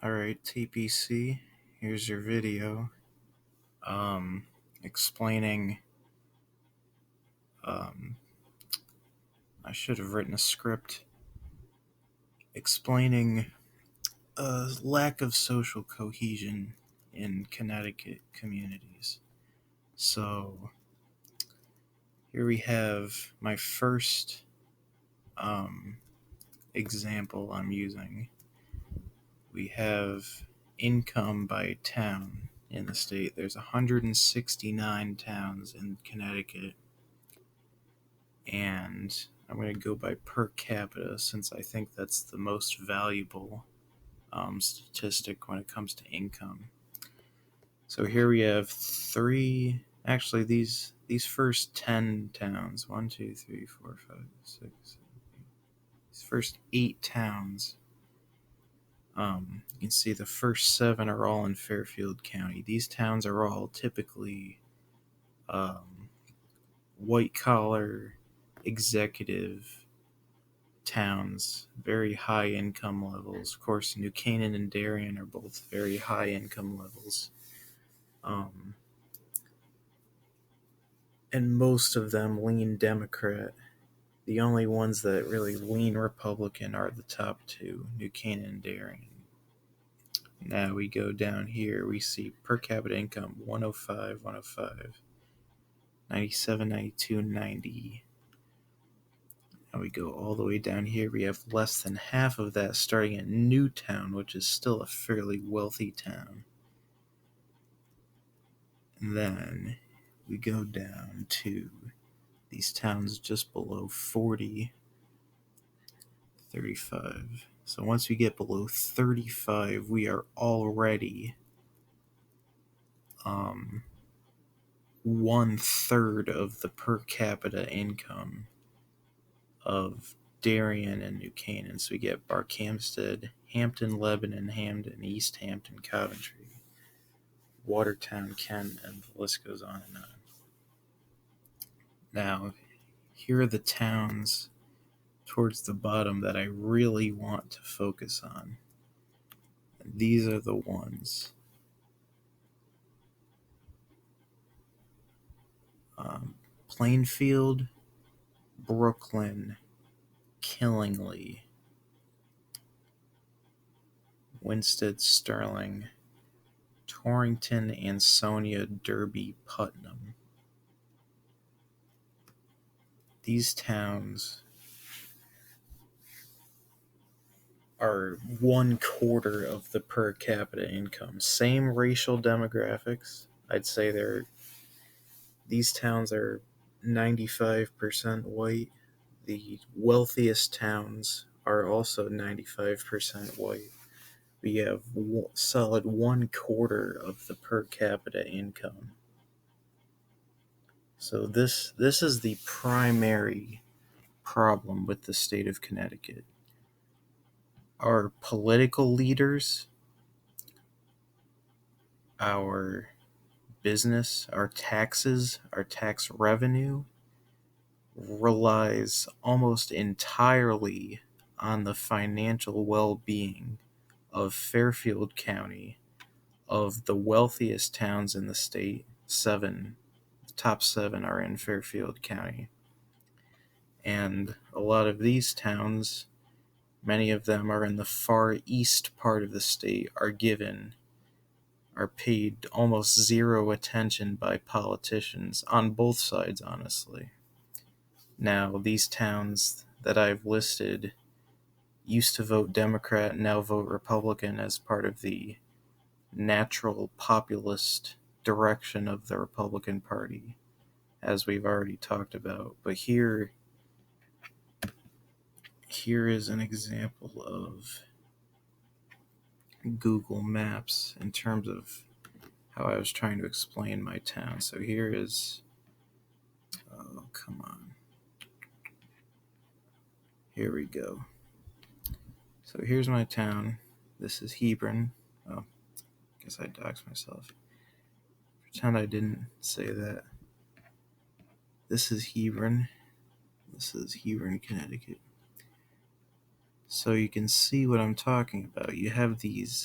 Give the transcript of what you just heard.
Alright, TPC, here's your video explaining. Um, I should have written a script explaining lack of social cohesion in Connecticut communities. So, here we have my first example I'm using. We have income by town in the state. There's 169 towns in Connecticut, and I'm going to go by per capita since I think that's the most valuable statistic when it comes to income. So here we have actually these first 10 towns, 1, 2, 3, 4, 5, 6, 7, 8, these first 8 towns. You can see the first 7 are all in Fairfield County. These towns are all typically white collar, executive towns, very high income levels. Of course, New Canaan and Darien are both very high income levels. And most of them lean Democrat. The only ones that really lean Republican are the top 2, New Canaan and Darien. Now we go down here, we see per capita income 105, 105, 97, 92, 90. Now we go all the way down here, we have less than half of that starting at Newtown, which is still a fairly wealthy town. And then we go down to these towns just below 40, 35. So once we get below 35, we are already 1/3 of the per capita income of Darien and New Canaan. So we get Barkhamsted, Hampton, Lebanon, Hamden, East Hampton, Coventry, Watertown, Kent, and the list goes on and on. Now, here are the towns towards the bottom that I really want to focus on. And these are the ones. Plainfield, Brooklyn, Killingly, Winsted, Sterling, Torrington, Ansonia, Derby, Putnam. These towns are 1/4 of the per capita income. Same racial demographics. I'd say these towns are 95% white. The wealthiest towns are also 95% white. We have solid 1/4 of the per capita income. So this is the primary problem with the state of Connecticut. Our political leaders, our business, our taxes, our tax revenue relies almost entirely on the financial well-being of Fairfield County, of the wealthiest towns in the state. The top 7 are in Fairfield County. And a lot of these towns, many of them are in the far east part of the state, are paid almost zero attention by politicians on both sides, honestly. Now, these towns that I've listed used to vote Democrat, now vote Republican as part of the natural populist direction of the Republican Party, as we've already talked about. But here is an example of Google Maps in terms of how I was trying to explain my town. So here is, oh, come on. Here we go. So here's my town. This is Hebron. Oh, I guess I doxed myself. Pretend I didn't say that. This is Hebron. This is Hebron, Connecticut. So you can see what I'm talking about. You have these